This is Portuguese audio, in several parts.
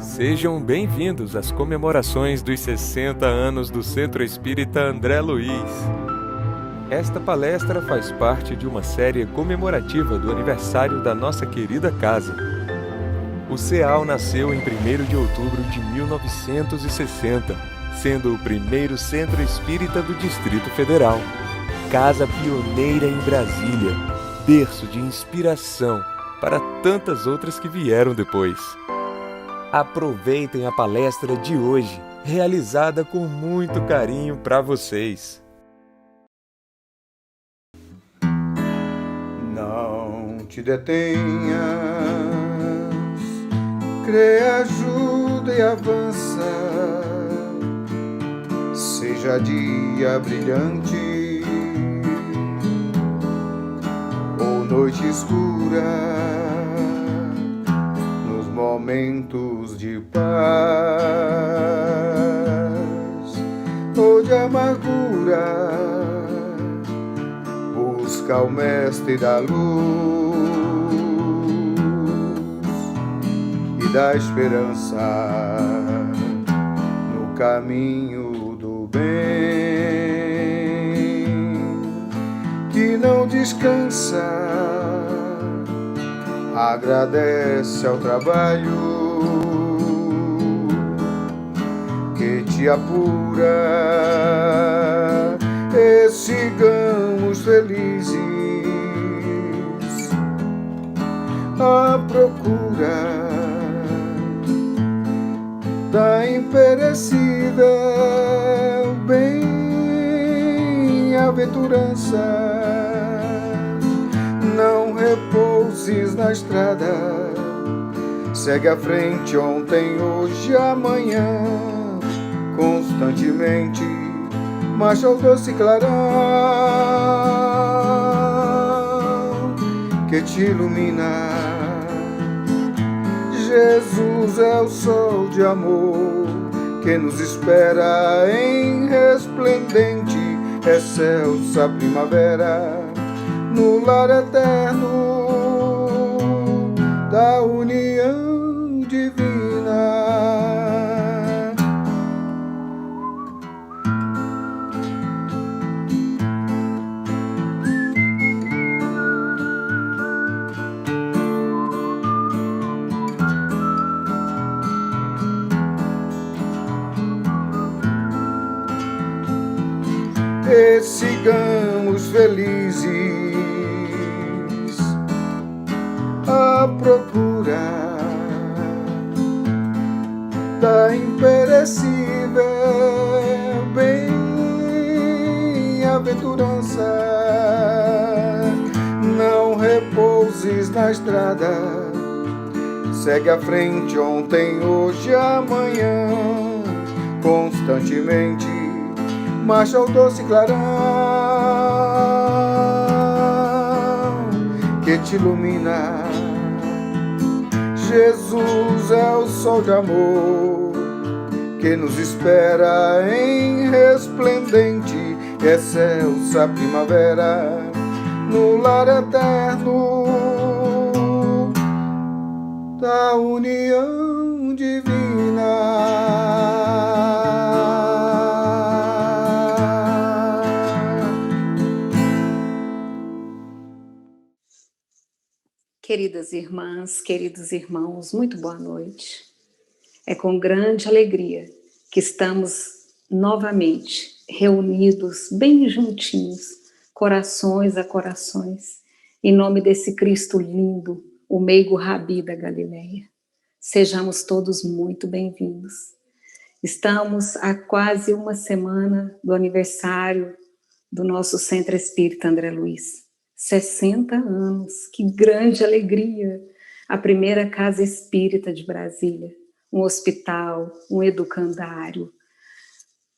Sejam bem-vindos às comemorações dos 60 anos do Centro Espírita André Luiz. Esta palestra faz parte de uma série comemorativa do aniversário da nossa querida casa. O CEAL nasceu em 1º de outubro de 1960, sendo o primeiro centro espírita do Distrito Federal. Casa pioneira em Brasília, berço de inspiração para tantas outras que vieram depois. Aproveitem a palestra de hoje, realizada com muito carinho para vocês. Não te detenhas, crê, ajuda e avança. Seja dia brilhante ou noite escura, nos momentos de paz ou de amargura, busca o mestre da luz e da esperança no caminho do bem, que não descansa, agradece ao trabalho que te apura, e sigamos felizes à procura da imperecível bem-aventurança. Não repouses na estrada, segue à frente ontem, hoje, amanhã, constantemente marcha ao doce clarão que te ilumina. Jesus é o sol de amor que nos espera em resplendente excelsa primavera, no lar eterno da união divina. E sigamos felizes à procura da imperecível bem-aventurança. Não repouses na estrada, segue à frente ontem, hoje, amanhã, constantemente marcha ao doce clarão que te ilumina. Jesus é o sol de amor que nos espera em resplendente excelsa primavera, no lar eterno da união divina. Queridas irmãs, queridos irmãos, muito boa noite. É com grande alegria que estamos novamente reunidos, bem juntinhos, corações a corações, em nome desse Cristo lindo, o meigo Rabi da Galileia. Sejamos todos muito bem-vindos. Estamos há quase uma semana do aniversário do nosso Centro Espírita André Luiz. 60 anos, que grande alegria! A primeira casa espírita de Brasília, um hospital, um educandário,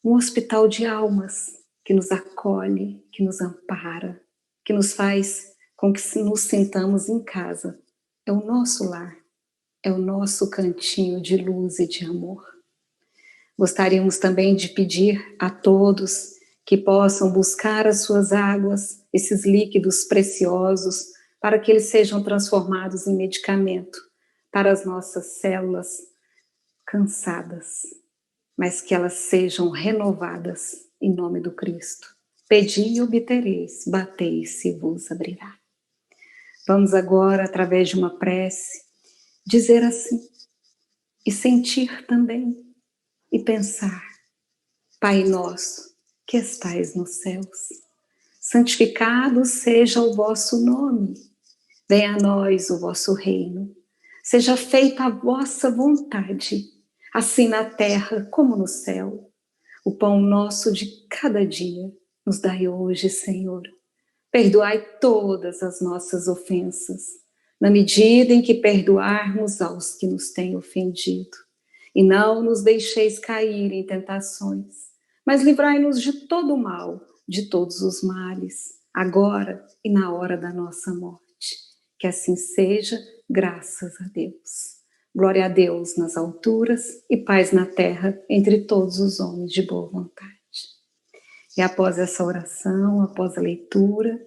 um hospital de almas que nos acolhe, que nos ampara, que nos faz com que nos sintamos em casa. É o nosso lar, é o nosso cantinho de luz e de amor. Gostaríamos também de pedir a todos que possam buscar as suas águas, esses líquidos preciosos, para que eles sejam transformados em medicamento para as nossas células, cansadas, mas que elas sejam renovadas em nome do Cristo. Pedi e obtereis, batei e se vos abrirá. Vamos agora, através de uma prece, dizer assim, e sentir também, e pensar: Pai nosso, que estais nos céus, santificado seja o vosso nome, venha a nós o vosso reino, seja feita a vossa vontade, assim na terra como no céu. O pão nosso de cada dia nos dai hoje, Senhor. Perdoai todas as nossas ofensas, na medida em que perdoarmos aos que nos têm ofendido. E não nos deixeis cair em tentações, mas livrai-nos de todo o mal, de todos os males, agora e na hora da nossa morte. Que assim seja, graças a Deus. Glória a Deus nas alturas e paz na terra entre todos os homens de boa vontade. E após essa oração, após a leitura,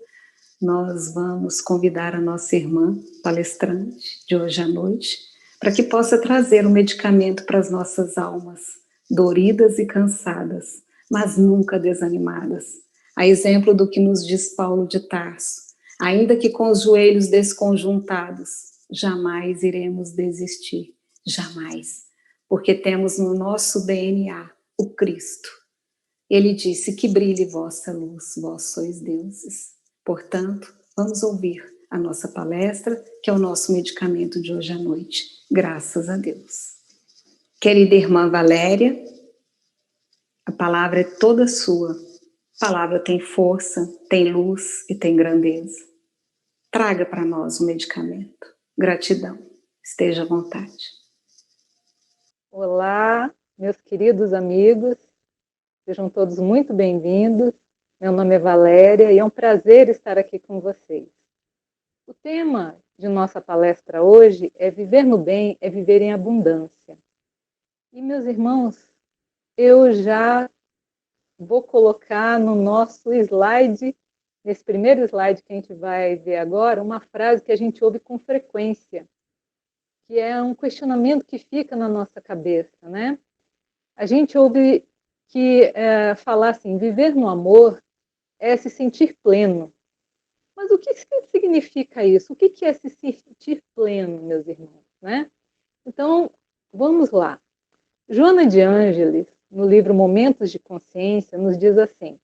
nós vamos convidar a nossa irmã palestrante de hoje à noite para que possa trazer um medicamento para as nossas almas, doridas e cansadas, mas nunca desanimadas. A exemplo do que nos diz Paulo de Tarso, ainda que com os joelhos desconjuntados, jamais iremos desistir, jamais, porque temos no nosso DNA o Cristo. Ele disse que brilhe vossa luz, vós sois deuses. Portanto, vamos ouvir a nossa palestra, que é o nosso medicamento de hoje à noite, graças a Deus. Querida irmã Valéria, a palavra é toda sua. A palavra tem força, tem luz e tem grandeza. Traga para nós o medicamento. Gratidão. Esteja à vontade. Olá, meus queridos amigos. Sejam todos muito bem-vindos. Meu nome é Valéria e é um prazer estar aqui com vocês. O tema de nossa palestra hoje é viver no bem, é viver em abundância. E, meus irmãos, eu já vou colocar no nosso slide, nesse primeiro slide que a gente vai ver agora, uma frase que a gente ouve com frequência, que é um questionamento que fica na nossa cabeça, né? A gente ouve falar assim, viver no amor é se sentir pleno. Mas o que significa isso? O que é se sentir pleno, meus irmãos? Né? Então, vamos lá. Joana de Ângeles, no livro Momentos de Consciência, nos diz assim: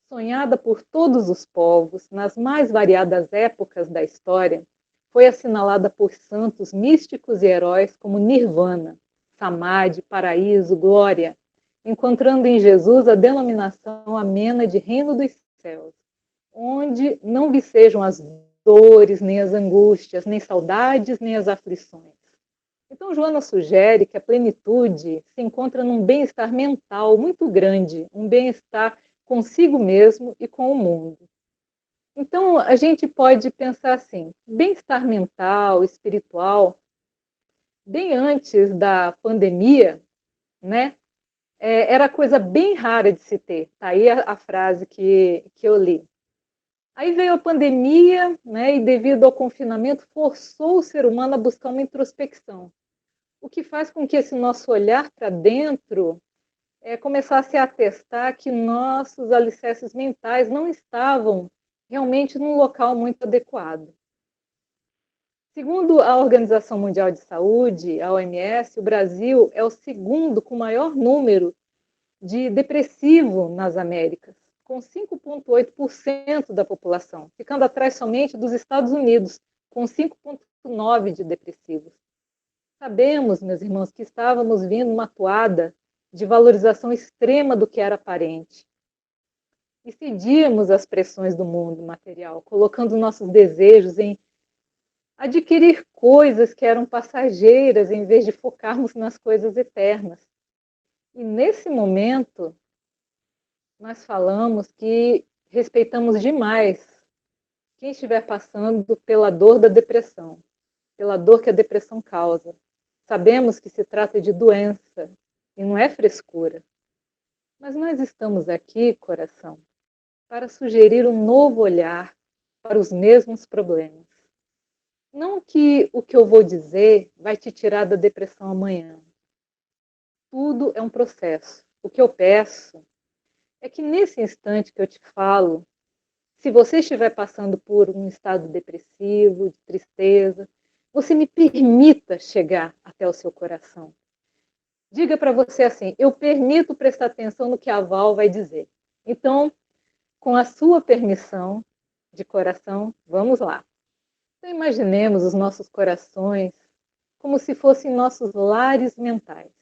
sonhada por todos os povos, nas mais variadas épocas da história, foi assinalada por santos místicos e heróis como Nirvana, Samadhi, paraíso, glória, encontrando em Jesus a denominação amena de reino dos céus, onde não vicejam as dores, nem as angústias, nem saudades, nem as aflições. Então, Joana sugere que a plenitude se encontra num bem-estar mental muito grande, um bem-estar consigo mesmo e com o mundo. Então, a gente pode pensar assim, bem-estar mental, espiritual, bem antes da pandemia, né? Era coisa bem rara de se ter. Tá aí a frase que eu li. Aí veio a pandemia, né, e devido ao confinamento, forçou o ser humano a buscar uma introspecção. O que faz com que esse nosso olhar para dentro começasse a atestar que nossos alicerces mentais não estavam realmente num local muito adequado. Segundo a Organização Mundial de Saúde, a OMS, o Brasil é o segundo com maior número de depressivo nas Américas, com 5,8% da população, ficando atrás somente dos Estados Unidos, com 5,9% de depressivos. Sabemos, meus irmãos, que estávamos vindo uma toada de valorização extrema do que era aparente. E cedíamos às pressões do mundo material, colocando nossos desejos em adquirir coisas que eram passageiras, em vez de focarmos nas coisas eternas. E nesse momento, nós falamos que respeitamos demais quem estiver passando pela dor da depressão, pela dor que a depressão causa. Sabemos que se trata de doença e não é frescura. Mas nós estamos aqui, coração, para sugerir um novo olhar para os mesmos problemas. Não que o que eu vou dizer vai te tirar da depressão amanhã. tudo é um processo. O que eu peço é que nesse instante que eu te falo, se você estiver passando por um estado depressivo, de tristeza, você me permita chegar até o seu coração. Diga para você assim: eu permito prestar atenção no que a Val vai dizer. Então, com a sua permissão de coração, vamos lá. Então, imaginemos os nossos corações como se fossem nossos lares mentais.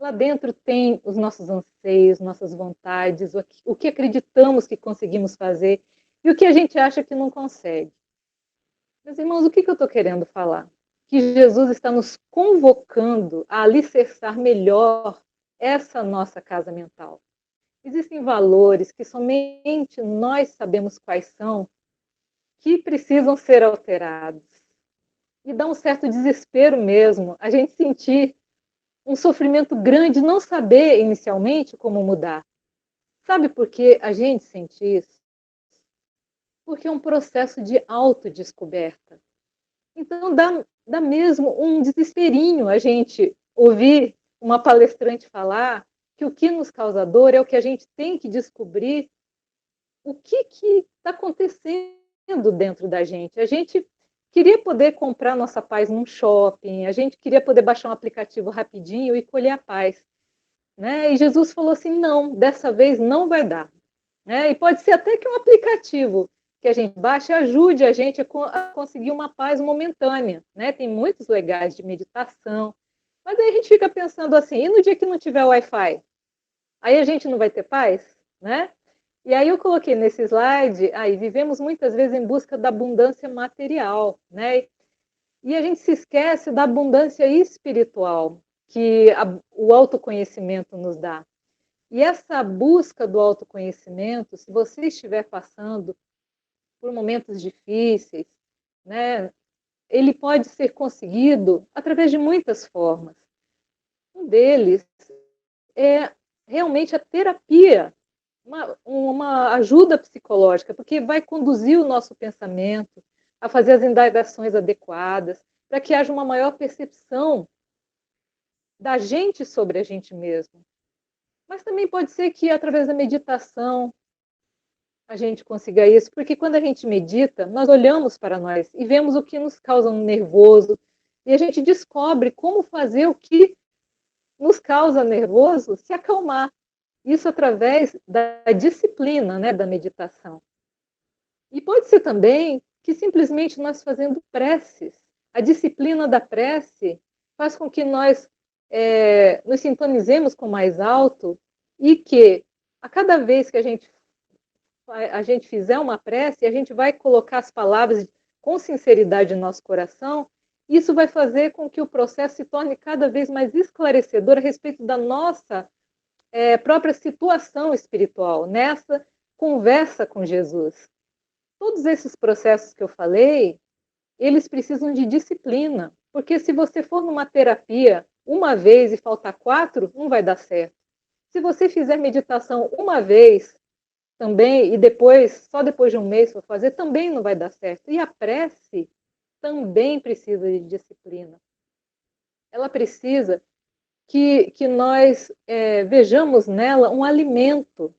Lá dentro tem os nossos anseios, nossas vontades, o que acreditamos que conseguimos fazer e o que a gente acha que não consegue. Meus irmãos, o que eu estou querendo falar? Que Jesus está nos convocando a alicerçar melhor essa nossa casa mental. Existem valores que somente nós sabemos quais são, que precisam ser alterados. E dá um certo desespero mesmo a gente sentir um sofrimento grande, não saber inicialmente como mudar. Sabe por que a gente sente isso? Porque é um processo de autodescoberta. Então dá mesmo um desesperinho a gente ouvir uma palestrante falar que o que nos causa dor é o que a gente tem que descobrir o que está acontecendo dentro da gente. A gente queria poder comprar nossa paz num shopping, a gente queria poder baixar um aplicativo rapidinho e colher a paz. Né? E Jesus falou assim, não, dessa vez não vai dar. Né? E pode ser até que um aplicativo que a gente baixe ajude a gente a conseguir uma paz momentânea. Né? Tem muitos legais de meditação, mas aí a gente fica pensando assim, e no dia que não tiver Wi-Fi? Aí a gente não vai ter paz? Né? E aí eu coloquei nesse slide, vivemos muitas vezes em busca da abundância material, né? E a gente se esquece da abundância espiritual que o autoconhecimento nos dá. E essa busca do autoconhecimento, se você estiver passando por momentos difíceis, né, ele pode ser conseguido através de muitas formas. Um deles é realmente a terapia, uma ajuda psicológica, porque vai conduzir o nosso pensamento a fazer as indagações adequadas, para que haja uma maior percepção da gente sobre a gente mesmo. Mas também pode ser que através da meditação a gente consiga isso, porque quando a gente medita, nós olhamos para nós e vemos o que nos causa um nervoso, e a gente descobre como fazer o que nos causa nervoso se acalmar. Isso através da disciplina, né, da meditação. E pode ser também que simplesmente nós fazendo preces. A disciplina da prece faz com que nós nos sintonizemos com o mais alto e que a cada vez que a gente fizer uma prece, a gente vai colocar as palavras com sinceridade no nosso coração, isso vai fazer com que o processo se torne cada vez mais esclarecedor a respeito da nossa própria situação espiritual, nessa conversa com Jesus. Todos esses processos que eu falei, eles precisam de disciplina, porque se você for numa terapia uma vez e faltar 4, não vai dar certo. Se você fizer meditação uma vez também, e só depois de um mês for fazer, também não vai dar certo. E a prece também precisa de disciplina. Ela precisa que nós vejamos nela um alimento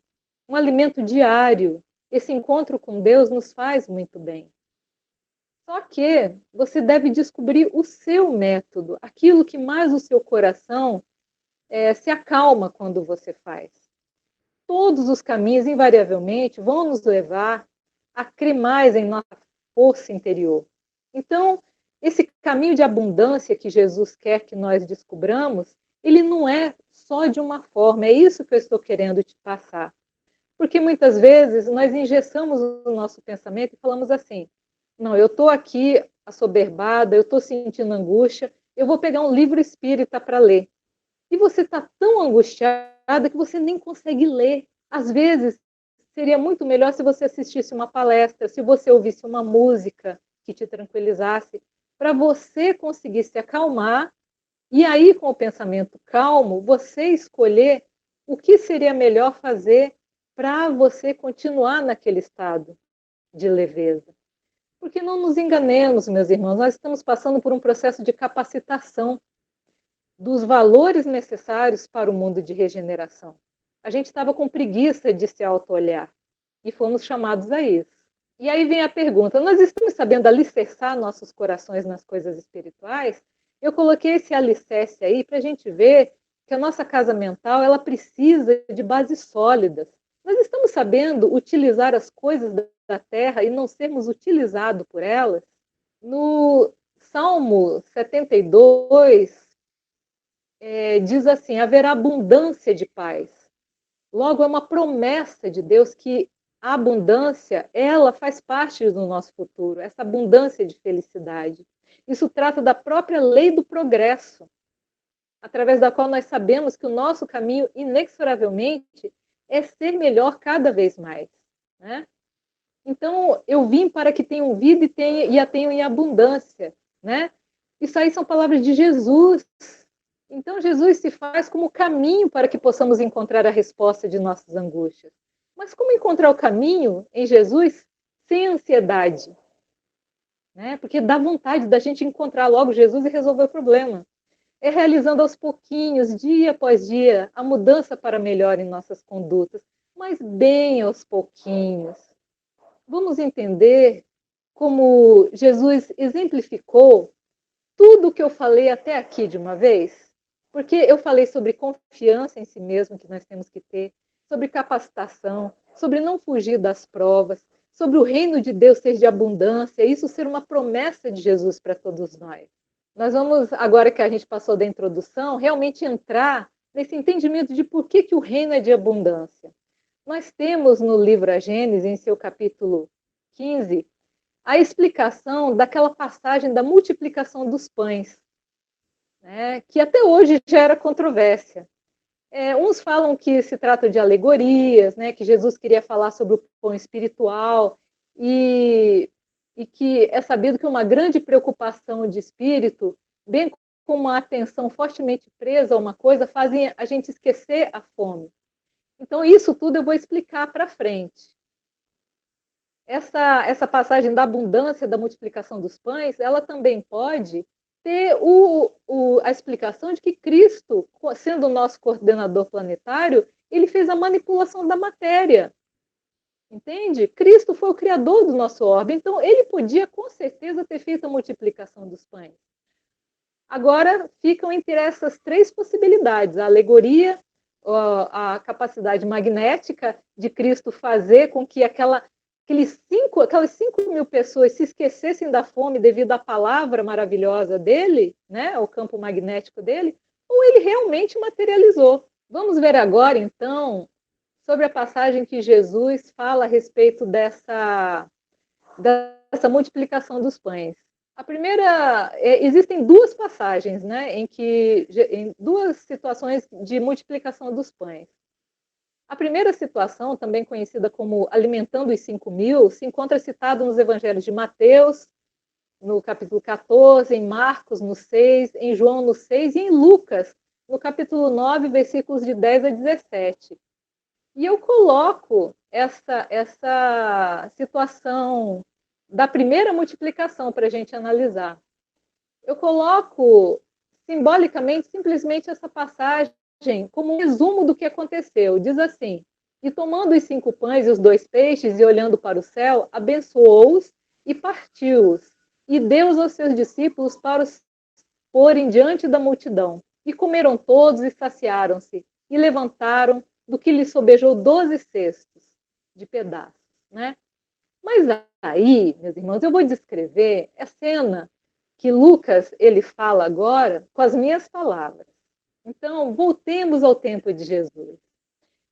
diário. Esse encontro com Deus nos faz muito bem. Só que você deve descobrir o seu método, aquilo que mais o seu coração se acalma quando você faz. Todos os caminhos, invariavelmente, vão nos levar a crer mais em nossa força interior. Então, esse caminho de abundância que Jesus quer que nós descobramos, ele não é só de uma forma, é isso que eu estou querendo te passar. Porque muitas vezes nós engessamos o nosso pensamento e falamos assim, não, eu estou aqui assoberbada, eu estou sentindo angústia, eu vou pegar um livro espírita para ler. E você está tão angustiada que você nem consegue ler. Às vezes, seria muito melhor se você assistisse uma palestra, se você ouvisse uma música que te tranquilizasse, para você conseguir se acalmar, e aí, com o pensamento calmo, você escolher o que seria melhor fazer para você continuar naquele estado de leveza. Porque não nos enganemos, meus irmãos, nós estamos passando por um processo de capacitação. dos valores necessários para o mundo de regeneração. A gente estava com preguiça de se auto-olhar e fomos chamados a isso. E aí vem a pergunta, nós estamos sabendo alicerçar nossos corações nas coisas espirituais? Eu coloquei esse alicerce aí para a gente ver que a nossa casa mental ela precisa de bases sólidas. Nós estamos sabendo utilizar as coisas da terra e não sermos utilizados por elas? No Salmo 72, diz assim, haverá abundância de paz. Logo, é uma promessa de Deus que a abundância, ela faz parte do nosso futuro, essa abundância de felicidade. Isso trata da própria lei do progresso, através da qual nós sabemos que o nosso caminho, inexoravelmente, é ser melhor cada vez mais. Né? Então, eu vim para que tenham vida e a tenham em abundância. Né? Isso aí são palavras de Jesus. Então, Jesus se faz como caminho para que possamos encontrar a resposta de nossas angústias. Mas como encontrar o caminho em Jesus sem ansiedade? Né? Porque dá vontade da gente encontrar logo Jesus e resolver o problema. É realizando aos pouquinhos, dia após dia, a mudança para melhor em nossas condutas, mas bem aos pouquinhos. Vamos entender como Jesus exemplificou tudo o que eu falei até aqui de uma vez? Porque eu falei sobre confiança em si mesmo que nós temos que ter, sobre capacitação, sobre não fugir das provas, sobre o reino de Deus ser de abundância, isso ser uma promessa de Jesus para todos nós. Nós vamos, agora que a gente passou da introdução, realmente entrar nesse entendimento de por que o reino é de abundância. Nós temos no livro A Gênesis, em seu capítulo 15, a explicação daquela passagem da multiplicação dos pães, né, que até hoje gera controvérsia. Uns falam que se trata de alegorias, né, que Jesus queria falar sobre o pão espiritual, e que é sabido que uma grande preocupação de espírito, bem como uma atenção fortemente presa a uma coisa, fazem a gente esquecer a fome. Então, isso tudo eu vou explicar para frente. Essa passagem da abundância, da multiplicação dos pães, ela também pode ter a explicação de que Cristo, sendo o nosso coordenador planetário, ele fez a manipulação da matéria. Entende? Cristo foi o criador do nosso orbe, então ele podia com certeza ter feito a multiplicação dos pães. Agora ficam entre essas três possibilidades, a alegoria, a capacidade magnética de Cristo fazer com que aquelas 5.000 pessoas se esquecessem da fome devido à palavra maravilhosa dele, né, o campo magnético dele, ou ele realmente materializou. Vamos ver agora, então, sobre a passagem que Jesus fala a respeito dessa multiplicação dos pães. A primeira, existem duas passagens, né, em duas situações de multiplicação dos pães. A primeira situação, também conhecida como alimentando os 5.000, se encontra citado nos evangelhos de Mateus, no capítulo 14, em Marcos, no 6, em João, no 6, e em Lucas, no capítulo 9, versículos de 10 a 17. E eu coloco essa situação da primeira multiplicação para a gente analisar. Eu coloco simbolicamente, simplesmente essa passagem como um resumo do que aconteceu. Diz assim, e tomando os 5 pães e os 2 peixes e olhando para o céu, abençoou-os e partiu-os, e deu-os aos seus discípulos para os porem diante da multidão. E comeram todos e saciaram-se, e levantaram do que lhes sobejou 12 cestos de pedaços. Né? Mas aí, meus irmãos, eu vou descrever a cena que Lucas ele fala agora com as minhas palavras. Então, voltemos ao tempo de Jesus.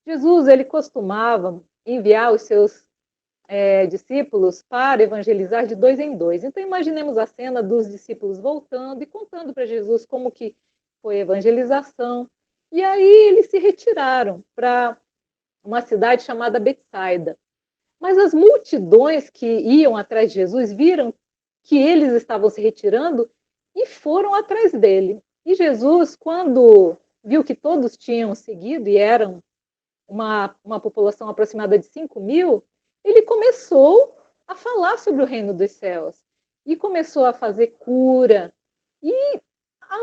Jesus, ele costumava enviar os seus discípulos para evangelizar de 2 em 2. Então, imaginemos a cena dos discípulos voltando e contando para Jesus como que foi a evangelização. E aí, eles se retiraram para uma cidade chamada Betsaida. Mas as multidões que iam atrás de Jesus viram que eles estavam se retirando e foram atrás dele. E Jesus, quando viu que todos tinham seguido, e eram uma população aproximada de 5.000, ele começou a falar sobre o reino dos céus. E começou a fazer cura. E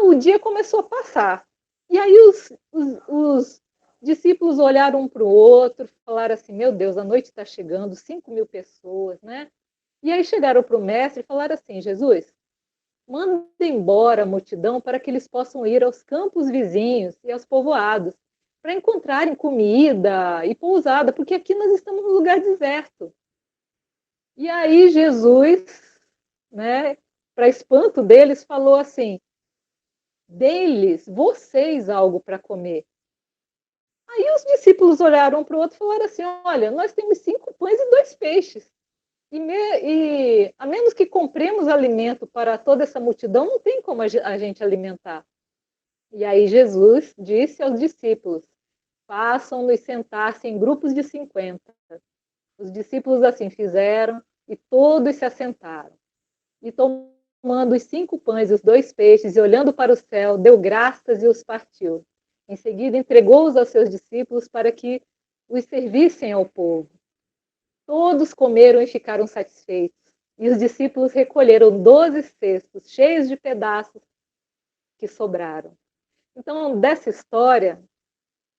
o dia começou a passar. E aí os discípulos olharam um para o outro, falaram assim, meu Deus, a noite está chegando, 5.000 pessoas, né? E aí chegaram para o mestre e falaram assim, Jesus, manda embora a multidão para que eles possam ir aos campos vizinhos e aos povoados, para encontrarem comida e pousada, porque aqui nós estamos num lugar deserto. E aí Jesus, né, para espanto deles, falou assim, dê-lhes vocês algo para comer. Aí os discípulos olharam um para o outro e falaram assim, olha, nós temos 5 pães e 2 peixes. E a menos que compremos alimento para toda essa multidão, não tem como a gente alimentar. E aí Jesus disse aos discípulos, façam-nos sentar-se em grupos de 50. Os discípulos assim fizeram e todos se assentaram. E tomando os 5 pães e os 2 peixes e olhando para o céu, deu graças e os partiu. Em seguida entregou-os aos seus discípulos para que os servissem ao povo. Todos comeram e ficaram satisfeitos. E os discípulos recolheram 12 cestos cheios de pedaços que sobraram. Então, dessa história,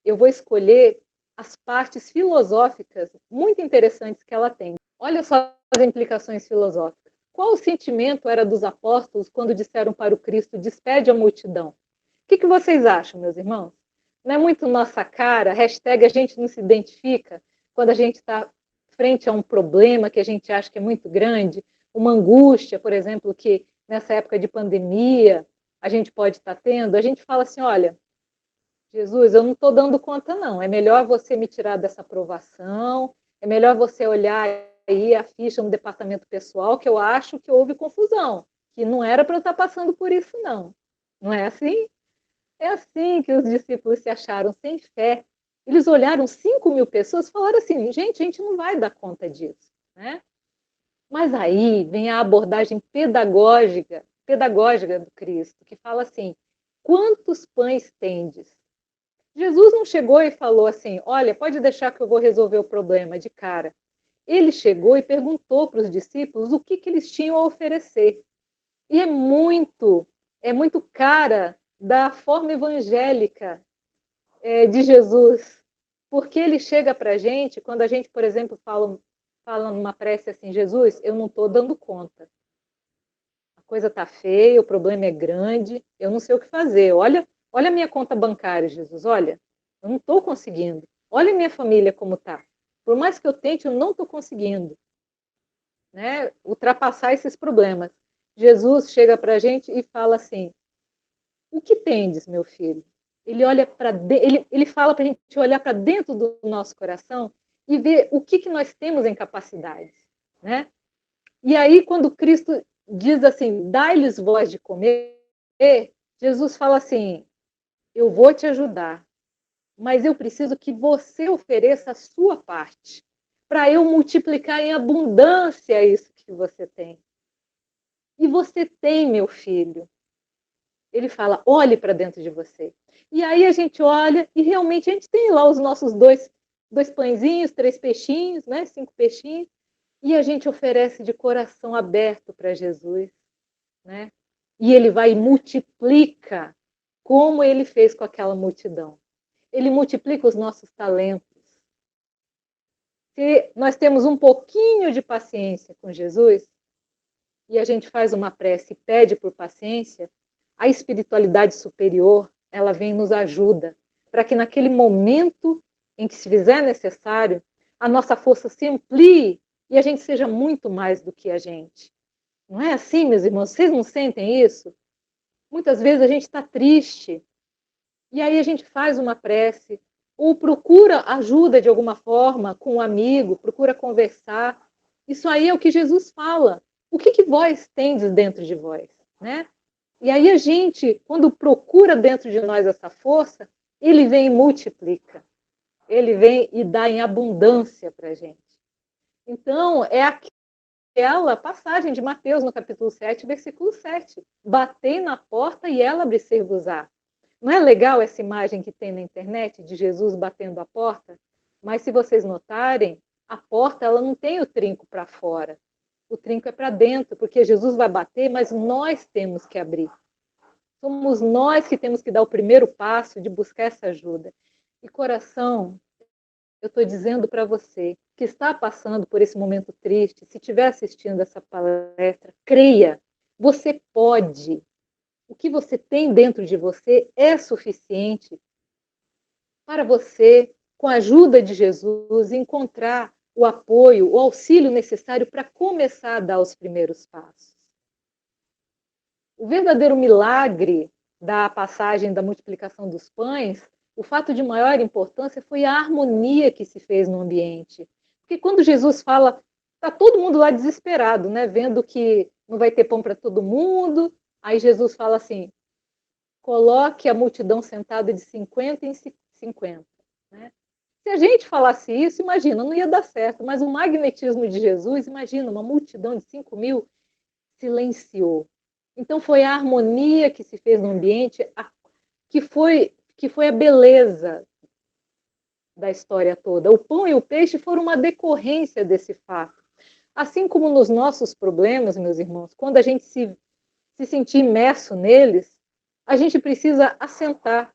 eu vou escolher as partes filosóficas muito interessantes que ela tem. Olha só as implicações filosóficas. Qual o sentimento era dos apóstolos quando disseram para o Cristo, despede a multidão? O que vocês acham, meus irmãos? Não é muito nossa cara, hashtag a gente não se identifica, quando a gente está frente a um problema que a gente acha que é muito grande, uma angústia, por exemplo, que nessa época de pandemia a gente pode estar tendo, a gente fala assim, olha, Jesus, eu não estou dando conta não, é melhor você me tirar dessa aprovação, é melhor você olhar aí a ficha no departamento pessoal, que eu acho que houve confusão, que não era para eu estar passando por isso não. Não é assim? É assim que os discípulos se acharam sem fé. Eles olharam 5.000 pessoas e falaram assim, gente, a gente não vai dar conta disso, né? Mas aí vem a abordagem pedagógica do Cristo, que fala assim, quantos pães tendes? Jesus não chegou e falou assim, olha, pode deixar que eu vou resolver o problema de cara. Ele chegou e perguntou para os discípulos o que eles tinham a oferecer. E é muito cara da forma evangélica de Jesus, porque ele chega para a gente, quando a gente, por exemplo, fala numa prece assim, Jesus, eu não estou dando conta. A coisa está feia, o problema é grande, eu não sei o que fazer. Olha a minha conta bancária, Jesus, olha, eu não estou conseguindo. Olha a minha família como está. Por mais que eu tente, eu não estou conseguindo, né, ultrapassar esses problemas. Jesus chega para a gente e fala assim, o que tendes, meu filho? Ele olha para ele fala para a gente olhar para dentro do nosso coração e ver o que nós temos em capacidade, né? E aí, quando Cristo diz assim, dai-lhes voz de comer, Jesus fala assim, eu vou te ajudar, mas eu preciso que você ofereça a sua parte, para eu multiplicar em abundância isso que você tem. E você tem, meu filho. Ele fala, olhe para dentro de você. E aí a gente olha e realmente a gente tem lá os nossos dois pãezinhos, 3 peixinhos, né, 5 peixinhos, e a gente oferece de coração aberto para Jesus, né? E ele vai e multiplica, como ele fez com aquela multidão. Ele multiplica os nossos talentos. Se nós temos um pouquinho de paciência com Jesus, e a gente faz uma prece e pede por paciência, a espiritualidade superior, ela vem e nos ajuda, para que naquele momento em que se fizer necessário, a nossa força se amplie e a gente seja muito mais do que a gente. Não é assim, meus irmãos? Vocês não sentem isso? Muitas vezes a gente está triste, e aí a gente faz uma prece, ou procura ajuda de alguma forma com um amigo, procura conversar. Isso aí é o que Jesus fala. O que vós tendes dentro de vós, né? E aí a gente, quando procura dentro de nós essa força, ele vem e multiplica. Ele vem e dá em abundância para a gente. Então, é aquela passagem de Mateus, no capítulo 7, versículo 7. Batei na porta e ela abrir-se-vos-á. Não é legal essa imagem que tem na internet de Jesus batendo a porta? Mas se vocês notarem, a porta ela não tem o trinco para fora. O trinco é para dentro, porque Jesus vai bater, mas nós temos que abrir. Somos nós que temos que dar o primeiro passo de buscar essa ajuda. E coração, eu estou dizendo para você que está passando por esse momento triste, se estiver assistindo essa palestra, creia, você pode. O que você tem dentro de você é suficiente para você, com a ajuda de Jesus, encontrar o apoio, o auxílio necessário para começar a dar os primeiros passos. O verdadeiro milagre da passagem da multiplicação dos pães, o fato de maior importância foi a harmonia que se fez no ambiente. Porque quando Jesus fala, está todo mundo lá desesperado, né? Vendo que não vai ter pão para todo mundo. Aí Jesus fala assim, coloque a multidão sentada de 50 em 50. Né? Se a gente falasse isso, imagina, não ia dar certo. Mas o magnetismo de Jesus, imagina, uma multidão de 5.000 silenciou. Então foi a harmonia que se fez no ambiente, que foi a beleza da história toda. O pão e o peixe foram uma decorrência desse fato. Assim como nos nossos problemas, meus irmãos, quando a gente se sentir imerso neles, a gente precisa assentar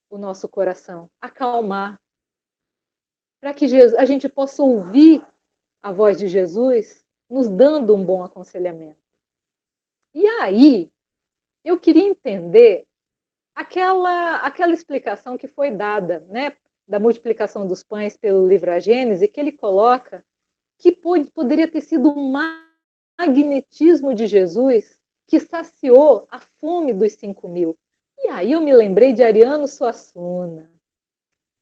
o nosso coração, acalmar, para que a gente possa ouvir a voz de Jesus nos dando um bom aconselhamento. E aí, eu queria entender aquela explicação que foi dada, né, da multiplicação dos pães pelo livro A Gênese, que ele coloca que poderia ter sido um magnetismo de Jesus que saciou a fome dos 5.000. E aí eu me lembrei de Ariano Suassuna.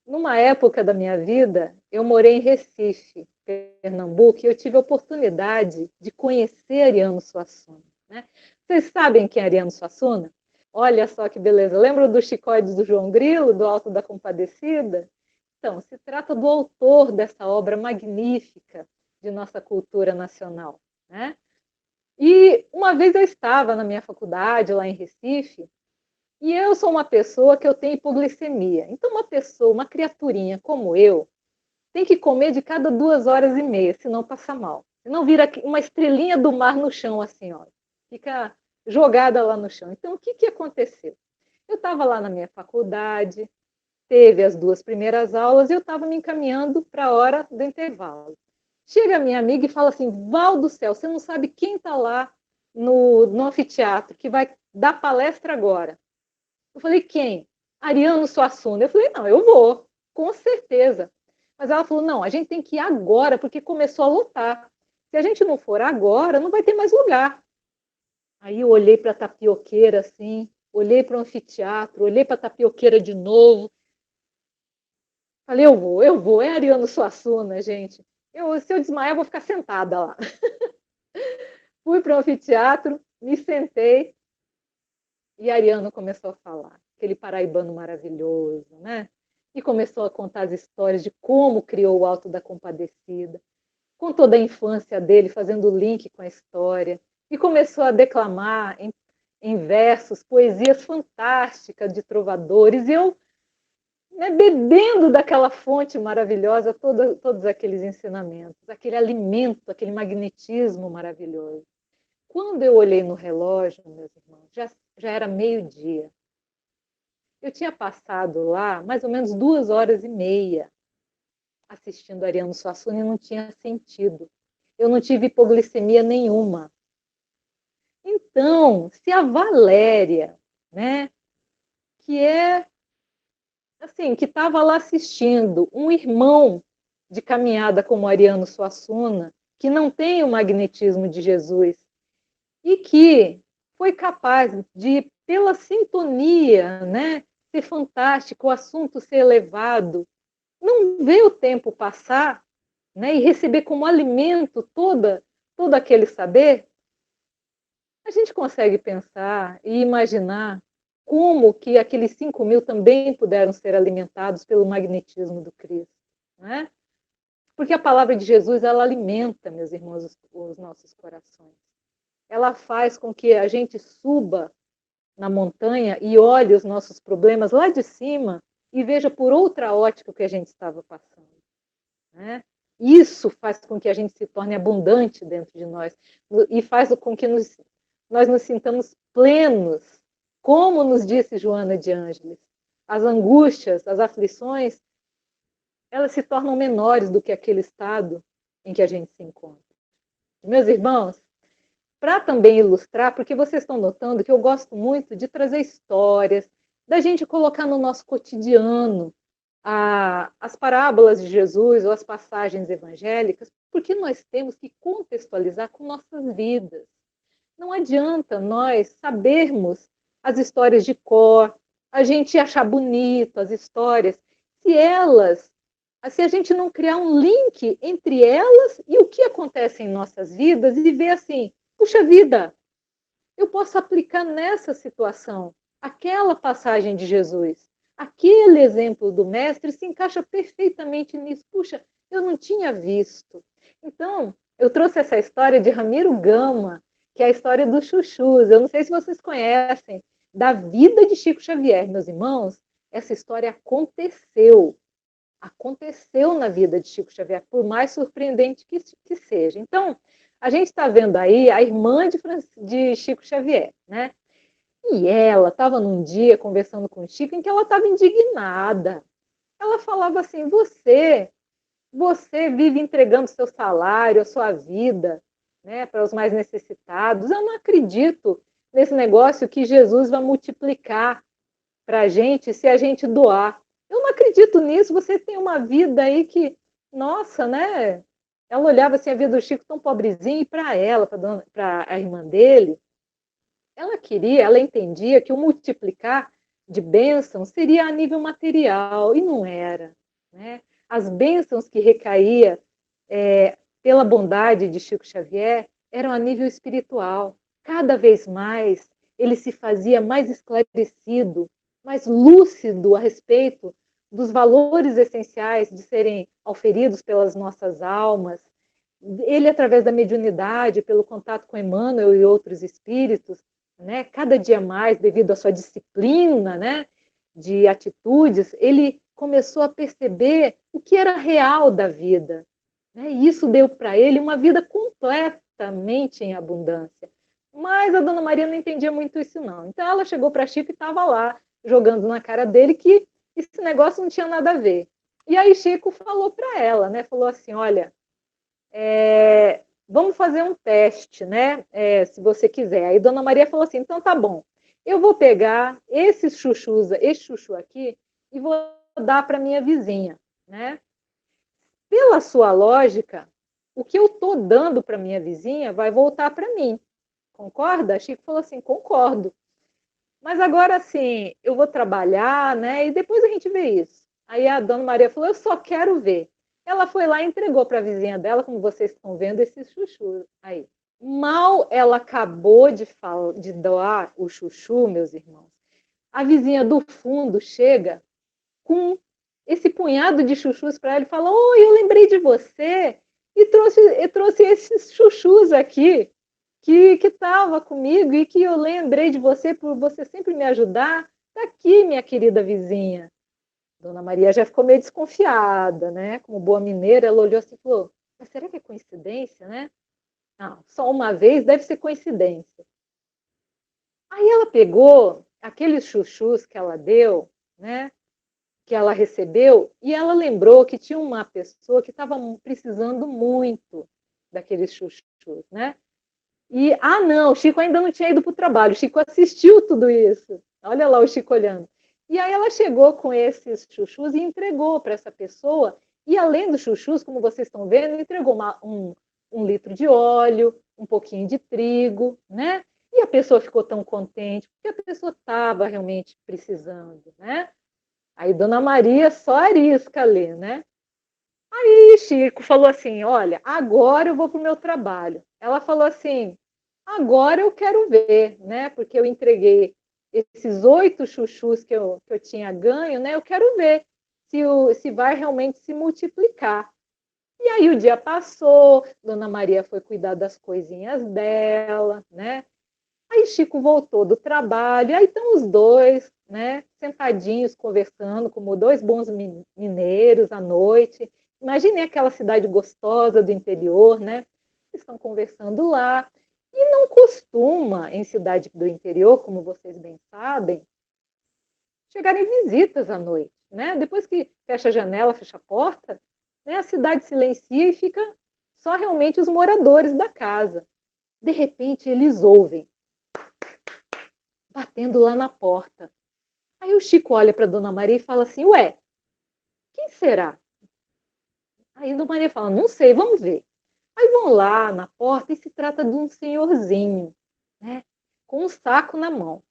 Numa época da minha vida, eu morei em Recife, Pernambuco, e eu tive a oportunidade de conhecer Ariano Suassuna. Né? Vocês sabem quem é Ariano Suassuna? Olha só que beleza. Lembram do Chicoide do João Grilo, do Alto da Compadecida? Então, se trata do autor dessa obra magnífica de nossa cultura nacional. Né? E uma vez eu estava na minha faculdade, lá em Recife, e eu sou uma pessoa que eu tenho hipoglicemia. Então, uma criaturinha como eu, tem que comer de cada 2h30, senão passa mal. Senão vira uma estrelinha do mar no chão, assim, ó. Fica jogada lá no chão. Então, o que aconteceu? Eu estava lá na minha faculdade, teve as 2 primeiras aulas, e eu estava me encaminhando para a hora do intervalo. Chega a minha amiga e fala assim, Val do céu, você não sabe quem está lá no anfiteatro, que vai dar palestra agora. Eu falei, quem? Ariano Suassuna. Eu falei, não, eu vou, com certeza. Mas ela falou, não, a gente tem que ir agora, porque começou a lotar. Se a gente não for agora, não vai ter mais lugar. Aí eu olhei para a tapioqueira, assim, olhei para o anfiteatro, olhei para a tapioqueira de novo. Falei, eu vou, é Ariano Suassuna, gente. Se eu desmaiar, eu vou ficar sentada lá. Fui para o anfiteatro, me sentei, e Ariano começou a falar, aquele paraibano maravilhoso, né? E começou a contar as histórias de como criou o Alto da Compadecida, contou da infância dele, fazendo link com a história, e começou a declamar em versos, poesias fantásticas de trovadores, e eu, né, bebendo daquela fonte maravilhosa, todos aqueles ensinamentos, aquele alimento, aquele magnetismo maravilhoso. Quando eu olhei no relógio, meus irmãos, já era meio-dia. Eu tinha passado lá mais ou menos 2h30 assistindo Ariano Suassuna e não tinha sentido. Eu não tive hipoglicemia nenhuma. Então, se a Valéria, né, que estava lá assistindo, um irmão de caminhada como Ariano Suassuna, que não tem o magnetismo de Jesus, e que foi capaz de, pela sintonia, né, ser fantástico, o assunto ser elevado, não ver o tempo passar, né, e receber como alimento todo aquele saber, a gente consegue pensar e imaginar como que aqueles 5.000 também puderam ser alimentados pelo magnetismo do Cristo, né? Porque a palavra de Jesus, ela alimenta, meus irmãos, os nossos corações. Ela faz com que a gente suba na montanha e olhe os nossos problemas lá de cima e veja por outra ótica o que a gente estava passando. Né? Isso faz com que a gente se torne abundante dentro de nós e faz com que nós nos sintamos plenos, como nos disse Joana de Ângeles, as angústias, as aflições, elas se tornam menores do que aquele estado em que a gente se encontra. Meus irmãos, para também ilustrar, porque vocês estão notando que eu gosto muito de trazer histórias, da gente colocar no nosso cotidiano as parábolas de Jesus ou as passagens evangélicas, porque nós temos que contextualizar com nossas vidas. Não adianta nós sabermos as histórias de cor, a gente achar bonito as histórias, se a gente não criar um link entre elas e o que acontece em nossas vidas e ver assim, puxa vida, eu posso aplicar nessa situação aquela passagem de Jesus, aquele exemplo do mestre se encaixa perfeitamente nisso. Puxa, eu não tinha visto. Então, eu trouxe essa história de Ramiro Gama, que é a história dos chuchus. Eu não sei se vocês conhecem, da vida de Chico Xavier, meus irmãos. Essa história aconteceu na vida de Chico Xavier, por mais surpreendente que seja. Então, a gente está vendo aí a irmã de Chico Xavier, né? E ela estava num dia conversando com o Chico em que ela estava indignada. Ela falava assim, você vive entregando seu salário, a sua vida, né, para os mais necessitados. Eu não acredito nesse negócio que Jesus vai multiplicar para a gente se a gente doar. Eu não acredito nisso. Você tem uma vida aí que, nossa, né? Ela olhava assim a vida do Chico tão pobrezinho, e para ela, para a irmã dele, ela entendia que o multiplicar de bênçãos seria a nível material, e não era, né? As bênçãos que recaía pela bondade de Chico Xavier eram a nível espiritual. Cada vez mais ele se fazia mais esclarecido, mais lúcido a respeito dos valores essenciais de serem auferidos pelas nossas almas. Ele, através da mediunidade, pelo contato com Emmanuel e outros espíritos, né, cada dia mais, devido à sua disciplina, né, de atitudes, ele começou a perceber o que era real da vida, né, e isso deu para ele uma vida completamente em abundância. Mas a Dona Maria não entendia muito isso, não. Então ela chegou para Chico e estava lá, jogando na cara dele que esse negócio não tinha nada a ver. E aí Chico falou para ela, né, falou assim, olha, vamos fazer um teste, né? Se você quiser. Aí Dona Maria falou assim, então tá bom, eu vou pegar esse chuchu aqui e vou dar para minha vizinha, né? Pela sua lógica, o que eu tô dando para minha vizinha vai voltar para mim. Concorda? Chico falou assim, concordo. Mas agora, assim, eu vou trabalhar, né? E depois a gente vê isso. Aí a Dona Maria falou, eu só quero ver. Ela foi lá e entregou para a vizinha dela, como vocês estão vendo, esse chuchu aí. Mal ela acabou de doar o chuchu, meus irmãos, a vizinha do fundo chega com esse punhado de chuchus para ela e fala, eu lembrei de você e trouxe esses chuchus aqui que estava comigo e que eu lembrei de você por você sempre me ajudar. Está aqui, minha querida vizinha. Dona Maria já ficou meio desconfiada, né? Como boa mineira, ela olhou assim e falou, mas será que é coincidência, né? Não, só uma vez deve ser coincidência. Aí ela pegou aqueles chuchus que ela deu, né? Que ela recebeu, e ela lembrou que tinha uma pessoa que estava precisando muito daqueles chuchus, né? E, não, o Chico ainda não tinha ido para o trabalho, o Chico assistiu tudo isso. Olha lá o Chico olhando. E aí ela chegou com esses chuchus e entregou para essa pessoa. E além dos chuchus, como vocês estão vendo, entregou um litro de óleo, um pouquinho de trigo, né? E a pessoa ficou tão contente, porque a pessoa estava realmente precisando, né? Aí Dona Maria só arisca ali, né? Aí Chico falou assim, olha, agora eu vou para o meu trabalho. Ela falou assim, agora eu quero ver, né? Porque eu entreguei esses 8 chuchus que eu tinha ganho, né? Eu quero ver se vai realmente se multiplicar. E aí o dia passou, Dona Maria foi cuidar das coisinhas dela, né? Aí Chico voltou do trabalho, aí estão os dois, né? Sentadinhos, conversando, como 2 bons mineiros à noite. Imaginem aquela cidade gostosa do interior, né? Estão conversando lá. E não costuma, em cidade do interior, como vocês bem sabem, chegarem visitas à noite, né? Depois que fecha a janela, fecha a porta, né, a cidade silencia e fica só realmente os moradores da casa. De repente, eles ouvem, batendo lá na porta. Aí o Chico olha para Dona Maria e fala assim, ué, quem será? Aí a Dona Maria fala, não sei, vamos ver. Aí vão lá na porta e se trata de um senhorzinho, né, com um saco na mão.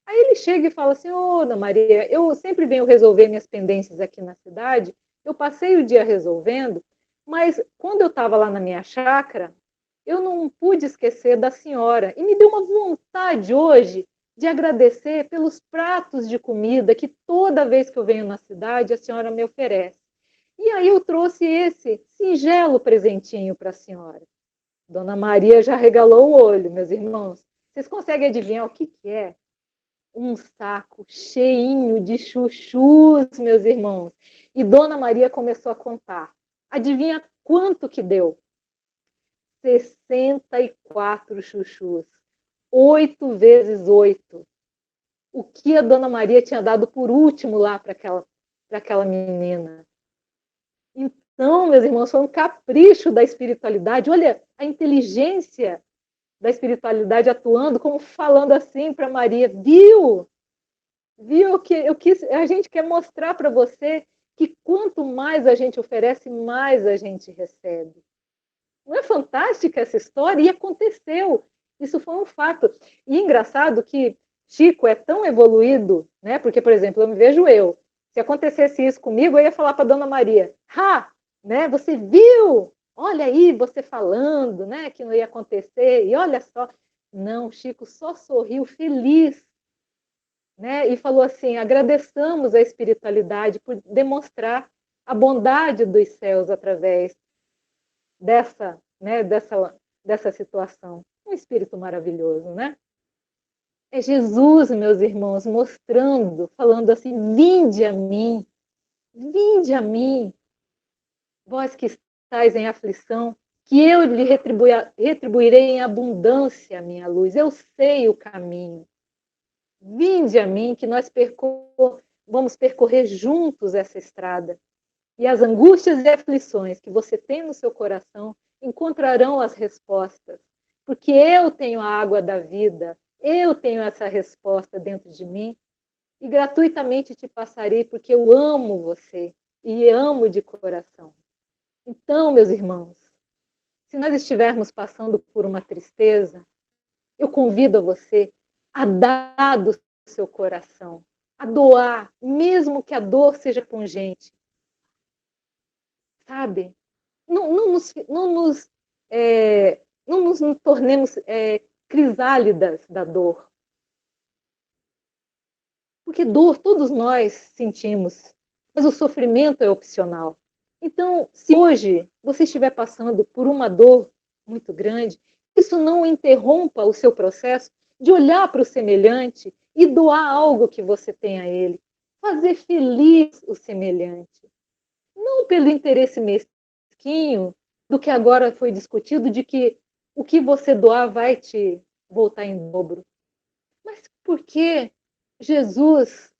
Aí ele chega e fala assim, ô, Dona Maria, eu sempre venho resolver minhas pendências aqui na cidade, eu passei o dia resolvendo, mas quando eu estava lá na minha chácara, eu não pude esquecer da senhora, e me deu uma vontade hoje de agradecer pelos pratos de comida que toda vez que eu venho na cidade a senhora me oferece. E aí eu trouxe esse singelo presentinho para a senhora. Dona Maria já regalou o olho, meus irmãos. Vocês conseguem adivinhar o que é? Um saco cheinho de chuchus, meus irmãos. E Dona Maria começou a contar. Adivinha quanto que deu? 64 chuchus. 8 vezes 8. O que a Dona Maria tinha dado por último lá para aquela menina. Então, meus irmãos, foi um capricho da espiritualidade. Olha a inteligência da espiritualidade atuando, como falando assim para Maria, viu? Viu que a gente quer mostrar para você que quanto mais a gente oferece, mais a gente recebe. Não é fantástica essa história? E aconteceu. Isso foi um fato. E engraçado que Chico é tão evoluído, né? Porque, por exemplo, eu me vejo eu. Se acontecesse isso comigo, eu ia falar para Dona Maria, né? Você viu? Olha aí você falando, né? Que não ia acontecer. E olha só. Não, Chico só sorriu feliz, né? E falou assim, agradeçamos a espiritualidade por demonstrar a bondade dos céus através dessa situação. Um espírito maravilhoso, né? É Jesus, meus irmãos, mostrando, falando assim, vinde a mim, vós que estáis em aflição, que eu lhe retribuirei em abundância a minha luz, eu sei o caminho. Vinde a mim, que nós vamos percorrer juntos essa estrada. E as angústias e aflições que você tem no seu coração encontrarão as respostas, porque eu tenho a água da vida, eu tenho essa resposta dentro de mim, e gratuitamente te passarei, porque eu amo você, e amo de coração. Então, meus irmãos, se nós estivermos passando por uma tristeza, eu convido a você a dar do seu coração, a doar, mesmo que a dor seja pungente. Sabe? Não nos tornemos crisálidas da dor. Porque dor todos nós sentimos, mas o sofrimento é opcional. Então, se hoje você estiver passando por uma dor muito grande, isso não interrompa o seu processo de olhar para o semelhante e doar algo que você tem a ele. Fazer feliz o semelhante. Não pelo interesse mesquinho do que agora foi discutido, de que o que você doar vai te voltar em dobro. Mas porque Jesus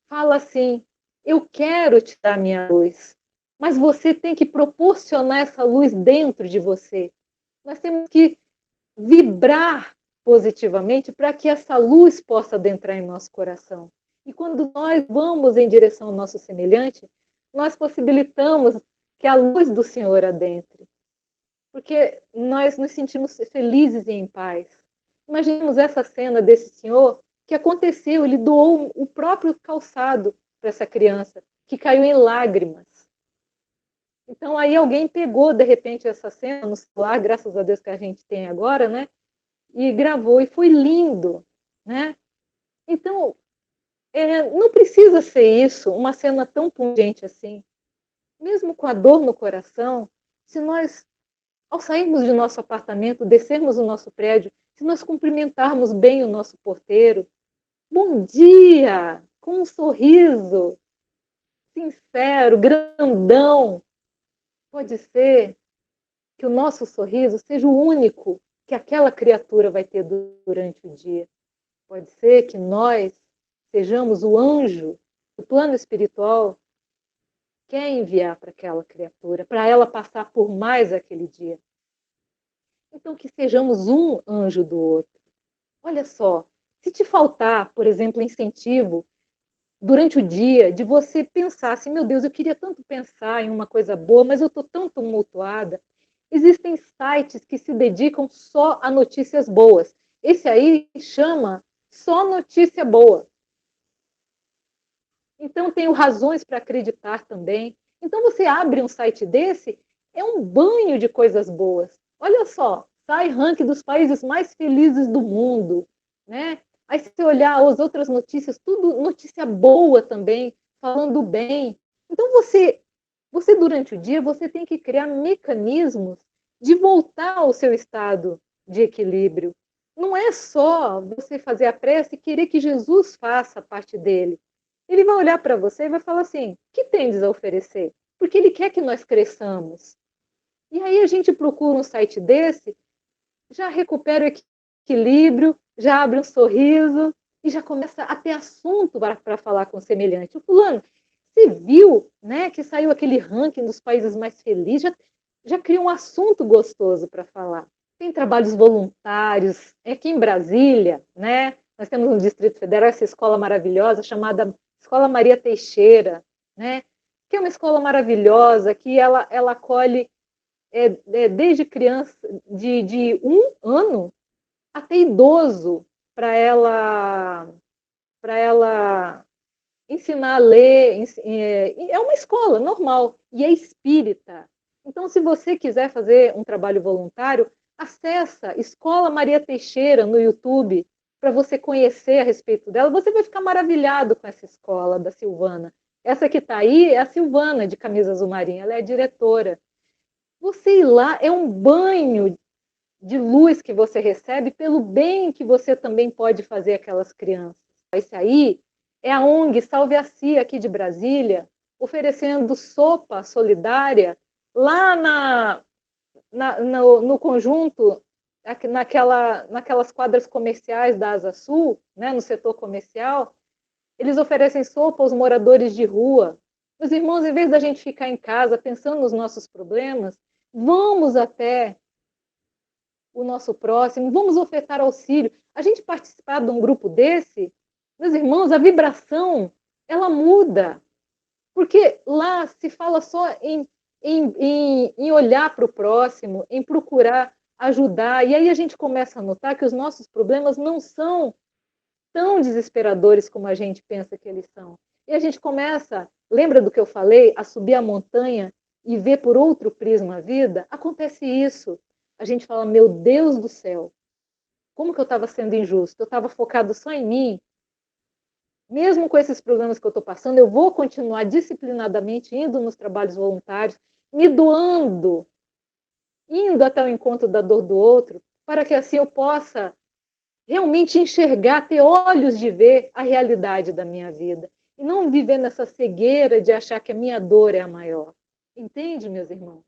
fala assim, eu quero te dar minha luz, mas você tem que proporcionar essa luz dentro de você. Nós temos que vibrar positivamente para que essa luz possa adentrar em nosso coração. E quando nós vamos em direção ao nosso semelhante, nós possibilitamos que a luz do Senhor adentre. Porque nós nos sentimos felizes e em paz. Imaginemos essa cena desse senhor que aconteceu, ele doou o próprio calçado para essa criança, que caiu em lágrimas. Então aí alguém pegou, de repente, essa cena no celular, graças a Deus que a gente tem agora, né? E gravou, e foi lindo, né? Então, não precisa ser isso, uma cena tão pungente assim. Mesmo com a dor no coração, se nós, ao sairmos de nosso apartamento, descermos o nosso prédio, se nós cumprimentarmos bem o nosso porteiro, bom dia, com um sorriso sincero, grandão, pode ser que o nosso sorriso seja o único que aquela criatura vai ter durante o dia. Pode ser que nós sejamos o anjo do plano espiritual que quer enviar para aquela criatura, para ela passar por mais aquele dia. Então, que sejamos um anjo do outro. Olha só, se te faltar, por exemplo, incentivo durante o dia, de você pensar assim, meu Deus, eu queria tanto pensar em uma coisa boa, mas eu estou tão tumultuada. Existem sites que se dedicam só a notícias boas. Esse aí chama Só Notícia Boa. Então, tenho razões para acreditar também. Então, você abre um site desse, é um banho de coisas boas. Olha só, sai ranking dos países mais felizes do mundo, né? Aí, se você olhar as outras notícias, tudo notícia boa também, falando bem. Então, você durante o dia, você tem que criar mecanismos de voltar ao seu estado de equilíbrio. Não é só você fazer a prece e querer que Jesus faça a parte dele. Ele vai olhar para você e vai falar assim, o que tendes a oferecer? Porque ele quer que nós cresçamos. E aí a gente procura um site desse, já recupera o equilíbrio, já abre um sorriso e já começa a ter assunto para falar com o semelhante. O fulano, você viu, né, que saiu aquele ranking dos países mais felizes, já cria um assunto gostoso para falar. Tem trabalhos voluntários. Aqui em Brasília, né, nós temos no Distrito Federal essa escola maravilhosa chamada Escola Maria Teixeira, né, que é uma escola maravilhosa, que ela acolhe desde criança de 1 ano até idoso para ela ensinar a ler. É uma escola normal e é espírita. Então, se você quiser fazer um trabalho voluntário, acessa Escola Maria Teixeira no YouTube para você conhecer a respeito dela. Você vai ficar maravilhado com essa escola da Silvana. Essa que está aí é a Silvana, de camisa azul marinha, ela é a diretora. Você ir lá é um banho de luz que você recebe pelo bem que você também pode fazer aquelas crianças. Esse aí é a ONG Salve a Cia, aqui de Brasília, oferecendo sopa solidária lá no conjunto, naquelas quadras comerciais da Asa Sul, né, no setor comercial. Eles oferecem sopa aos moradores de rua. Meus irmãos, em vez da gente ficar em casa pensando nos nossos problemas, vamos até o nosso próximo, vamos ofertar auxílio. A gente participar de um grupo desse, meus irmãos, a vibração, ela muda. Porque lá se fala só em olhar para o próximo, em procurar ajudar. E aí a gente começa a notar que os nossos problemas não são tão desesperadores como a gente pensa que eles são. E a gente começa, lembra do que eu falei, a subir a montanha e ver por outro prisma a vida? Acontece isso. A gente fala, meu Deus do céu, como que eu estava sendo injusto? Eu estava focado só em mim. Mesmo com esses problemas que eu estou passando, eu vou continuar disciplinadamente indo nos trabalhos voluntários, me doando, indo até o encontro da dor do outro, para que assim eu possa realmente enxergar, ter olhos de ver a realidade da minha vida. E não viver nessa cegueira de achar que a minha dor é a maior. Entende, meus irmãos?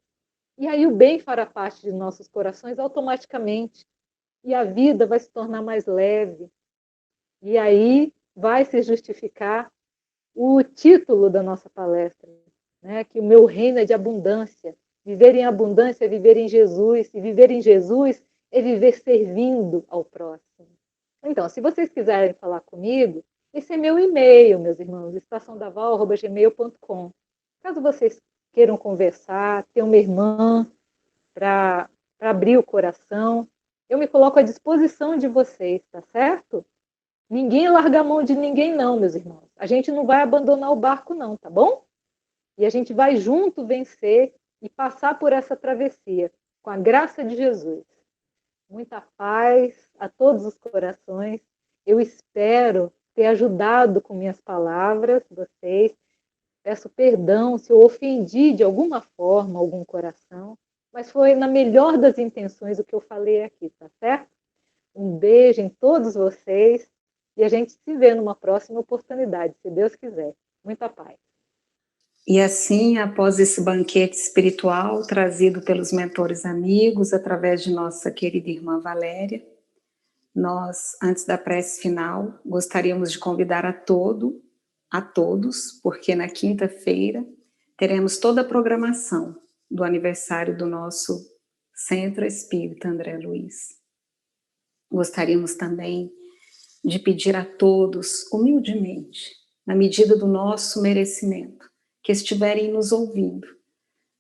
E aí o bem fará parte de nossos corações automaticamente. E a vida vai se tornar mais leve. E aí vai se justificar o título da nossa palestra, né? Que o meu reino é de abundância. Viver em abundância é viver em Jesus. E viver em Jesus é viver servindo ao próximo. Então, se vocês quiserem falar comigo, esse é meu e-mail, meus irmãos, estaçãodaval@gmail.com. Caso vocês queiram conversar, ter uma irmã para abrir o coração, eu me coloco à disposição de vocês, tá certo? Ninguém larga a mão de ninguém não, meus irmãos. A gente não vai abandonar o barco não, tá bom? E a gente vai junto vencer e passar por essa travessia, com a graça de Jesus. Muita paz a todos os corações. Eu espero ter ajudado com minhas palavras vocês. Peço perdão se eu ofendi de alguma forma algum coração, mas foi na melhor das intenções o que eu falei aqui, tá certo? Um beijo em todos vocês e a gente se vê numa próxima oportunidade, se Deus quiser. Muita paz. E assim, após esse banquete espiritual trazido pelos mentores amigos através de nossa querida irmã Valéria, nós, antes da prece final, gostaríamos de convidar a todos, porque na quinta-feira teremos toda a programação do aniversário do nosso Centro Espírita André Luiz. Gostaríamos também de pedir a todos, humildemente, na medida do nosso merecimento, que estiverem nos ouvindo,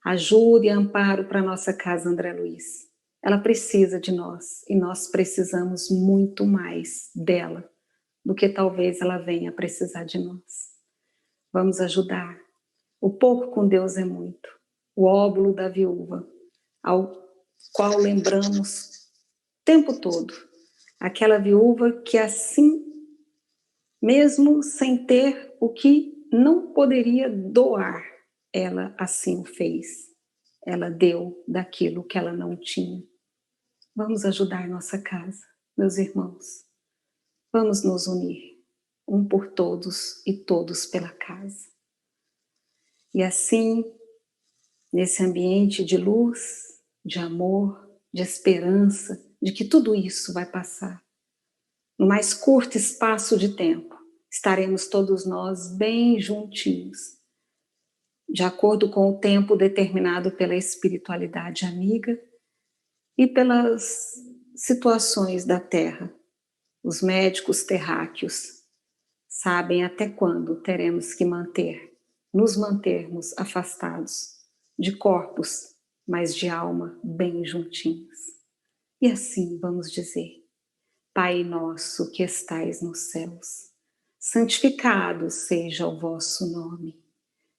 ajuda e amparo para a nossa casa André Luiz. Ela precisa de nós e nós precisamos muito mais dela do que talvez ela venha precisar de nós. Vamos ajudar. O pouco com Deus é muito. O óbolo da viúva, ao qual lembramos o tempo todo. Aquela viúva que assim, mesmo sem ter o que não poderia doar, ela assim o fez. Ela deu daquilo que ela não tinha. Vamos ajudar nossa casa, meus irmãos. Vamos nos unir, um por todos e todos pela casa. E assim, nesse ambiente de luz, de amor, de esperança, de que tudo isso vai passar. No mais curto espaço de tempo, estaremos todos nós bem juntinhos, de acordo com o tempo determinado pela espiritualidade amiga e pelas situações da Terra. Os médicos terráqueos sabem até quando teremos que nos mantermos afastados de corpos, mas de alma bem juntinhos. E assim vamos dizer: Pai nosso que estais nos céus, santificado seja o vosso nome.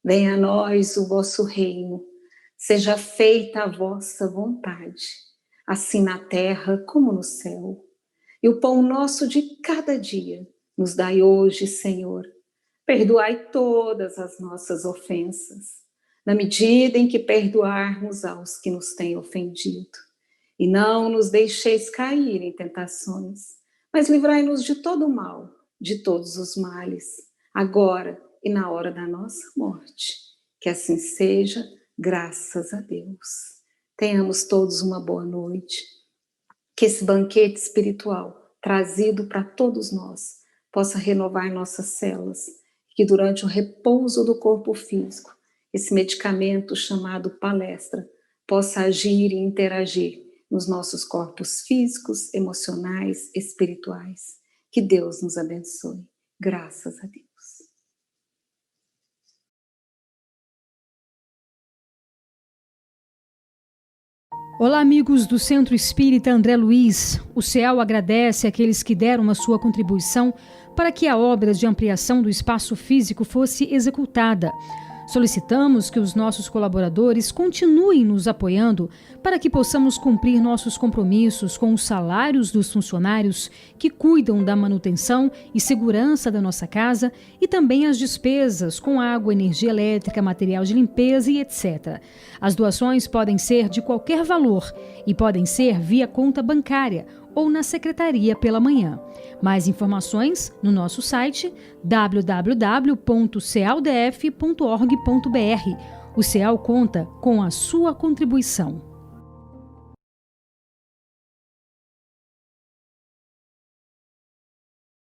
Venha a nós o vosso reino, seja feita a vossa vontade, assim na terra como no céu. E o pão nosso de cada dia nos dai hoje, Senhor. Perdoai todas as nossas ofensas, na medida em que perdoarmos aos que nos têm ofendido. E não nos deixeis cair em tentações, mas livrai-nos de todo o mal, de todos os males, agora e na hora da nossa morte. Que assim seja, graças a Deus. Tenhamos todos uma boa noite. Que esse banquete espiritual, trazido para todos nós, possa renovar nossas células, que durante o repouso do corpo físico, esse medicamento chamado palestra, possa agir e interagir nos nossos corpos físicos, emocionais, espirituais. Que Deus nos abençoe. Graças a Deus. Olá, amigos do Centro Espírita André Luiz. O CEAL agradece àqueles que deram a sua contribuição para que a obra de ampliação do espaço físico fosse executada. Solicitamos que os nossos colaboradores continuem nos apoiando para que possamos cumprir nossos compromissos com os salários dos funcionários que cuidam da manutenção e segurança da nossa casa e também as despesas com água, energia elétrica, material de limpeza e etc. As doações podem ser de qualquer valor e podem ser via conta bancária ou na secretaria pela manhã. Mais informações no nosso site www.cealdf.org.br. O CEAL conta com a sua contribuição.